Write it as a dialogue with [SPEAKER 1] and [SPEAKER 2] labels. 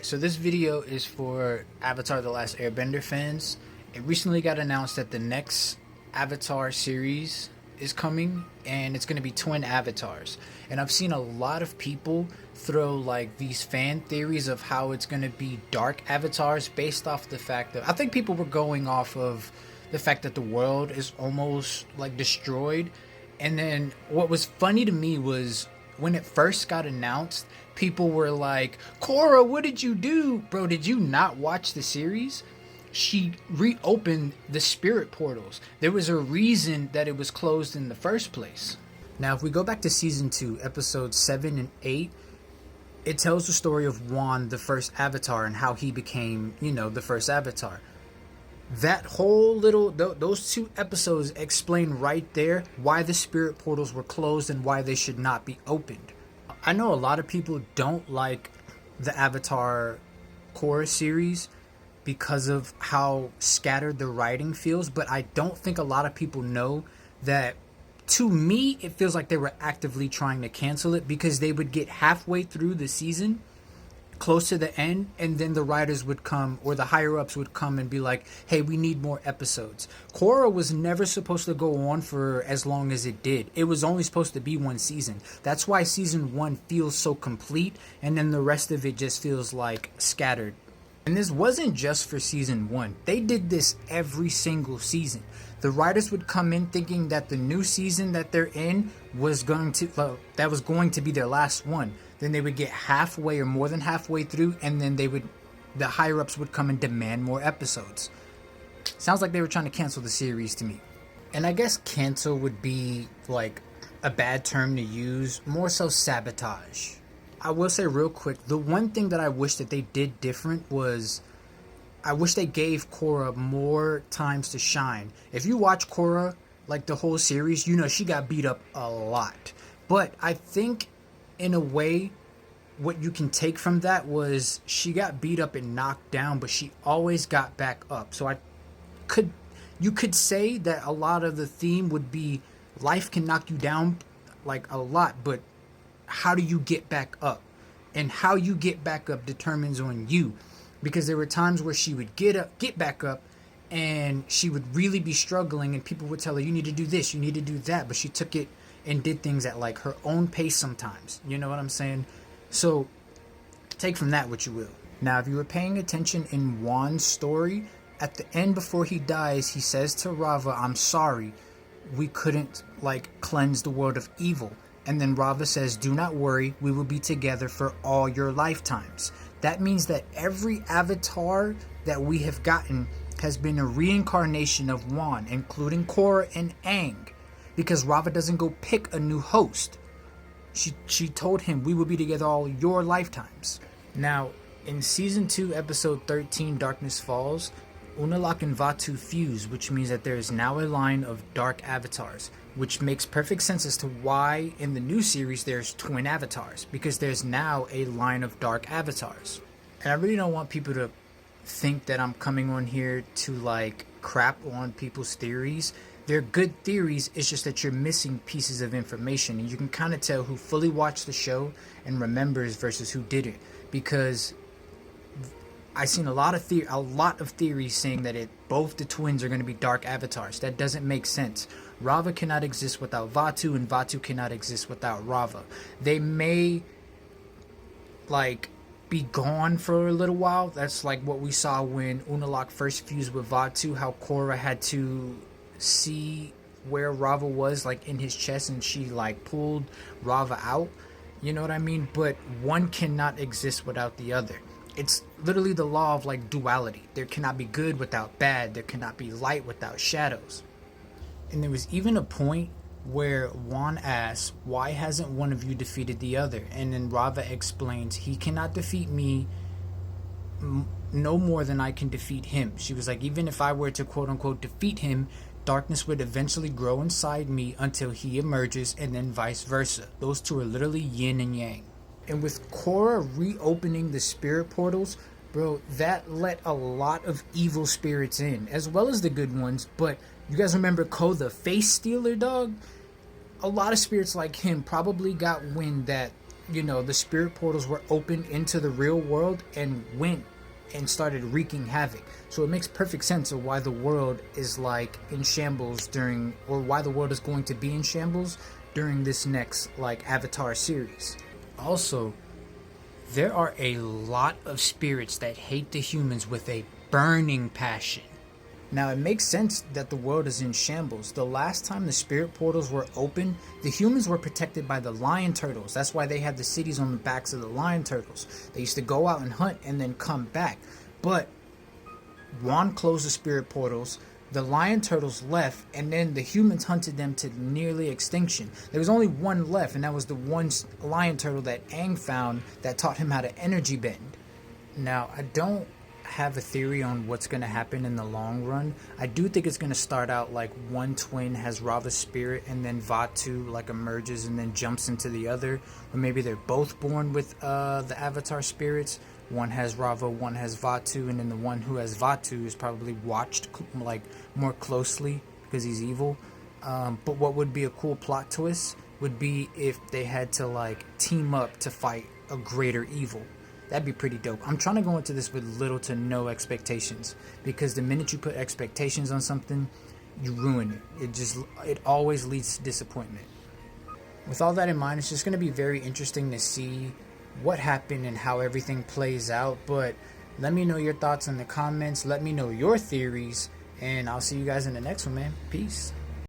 [SPEAKER 1] So this video is for Avatar: The Last Airbender fans. It recently got announced that the next Avatar series is coming, and it's going to be twin avatars. And I've seen a lot of people throw like these fan theories of how it's going to be dark avatars based off the fact that I think people were going off of the fact that the world is almost like destroyed. And then what was funny to me was when it first got announced, people were like, Korra, what did you do? Bro, did you not watch the series? She reopened the spirit portals. There was a reason that it was closed in the first place. Now, if we go back to season 2, episodes 7 and 8, it tells the story of Wan, the first avatar, and how he became, the first avatar. That whole those 2 episodes explain right there why the spirit portals were closed and why they should not be opened. I know a lot of people don't like the Avatar Korra series because of how scattered the writing feels, but I don't think a lot of people know that. To me, it feels like they were actively trying to cancel it because they would get halfway through the season, close to the end, and then the writers would come, or the higher ups would come and be like, hey, we need more episodes. Korra was never supposed to go on for as long as it did. It was only supposed to be 1 season. That's why season 1 feels so complete, and then the rest of it just feels like scattered. And this wasn't just for season 1. They did this every single season. The writers would come in thinking that the new season that they're in was going to be their last one. Then they would get halfway or more than halfway through, and then the higher ups would come and demand more episodes. Sounds like they were trying to cancel the series to me. And I guess cancel would be like a bad term to use, more so sabotage. I will say real quick, the one thing that I wish that they did different was I wish they gave Korra more times to shine. If you watch Korra, like the whole series, she got beat up a lot. But I think in a way, what you can take from that was she got beat up and knocked down, but she always got back up. So you could say that a lot of the theme would be life can knock you down like a lot, but how do you get back up? And how you get back up determines on you. Because there were times where she would get back up, and she would really be struggling, and people would tell her, you need to do this, you need to do that, but she took it and did things at like her own pace sometimes. You know what I'm saying? So take from that what you will. Now, if you were paying attention in Wan's story, at the end before he dies, he says to Rava, I'm sorry, we couldn't cleanse the world of evil. And then Rava says, do not worry, we will be together for all your lifetimes. That means that every avatar that we have gotten has been a reincarnation of Wan, including Korra and Aang. Because Rava doesn't go pick a new host. She told him, we will be together all your lifetimes. Now, in Season 2, Episode 13, Darkness Falls, Unalaq and Vaatu fuse, which means that there is now a line of dark avatars, which makes perfect sense as to why in the new series there's twin avatars, because there's now a line of dark avatars. And I really don't want people to think that I'm coming on here to crap on people's theories. They're good theories, it's just that you're missing pieces of information, and you can kind of tell who fully watched the show and remembers versus who didn't, because I've seen a lot of theories saying that both the twins are going to be dark avatars. That doesn't make sense. Rava cannot exist without Vaatu, and Vaatu cannot exist without Rava. They may be gone for a little while. That's like what we saw when Unalaq first fused with Vaatu, how Korra had to see where Rava was in his chest, and she pulled Rava out. You know what I mean? But one cannot exist without the other. It's literally the law of duality. There cannot be good without bad. There cannot be light without shadows. And there was even a point where Wan asks, why hasn't one of you defeated the other? And then Rava explains, he cannot defeat me no more than I can defeat him. She was like, even if I were to quote unquote defeat him, darkness would eventually grow inside me until he emerges, and then vice versa. Those two are literally yin and yang. And with Korra reopening the spirit portals, bro, that let a lot of evil spirits in, as well as the good ones. But you guys remember Ko, the face stealer, dog? A lot of spirits like him probably got wind that the spirit portals were opened into the real world and went and started wreaking havoc. So it makes perfect sense of why the world is like in shambles during, or why the world is going to be in shambles during this next like Avatar series. Also, there are a lot of spirits that hate the humans with a burning passion. Now, it makes sense that the world is in shambles. The last time the spirit portals were open, the humans were protected by the lion turtles. That's why they had the cities on the backs of the lion turtles. They used to go out and hunt and then come back. But Wan closed the spirit portals, the lion turtles left, and then the humans hunted them to nearly extinction. There was only one left, and that was the one lion turtle that Aang found that taught him how to energy bend. Now, I don't have a theory on what's going to happen in the long run. I do think it's going to start out like one twin has Rava's spirit, and then Vaatu like emerges and then jumps into the other, or maybe they're both born with the Avatar spirits. One has Rava, one has Vaatu, and then the one who has Vaatu is probably watched like more closely because he's evil. But what would be a cool plot twist would be if they had to like team up to fight a greater evil. That'd be pretty dope. I'm trying to go into this with little to no expectations, because the minute you put expectations on something, you ruin it. It always leads to disappointment. With all that in mind, it's just going to be very interesting to see what happened and how everything plays out. But let me know your thoughts in the comments. Let me know your theories, and I'll see you guys in the next one, man. Peace.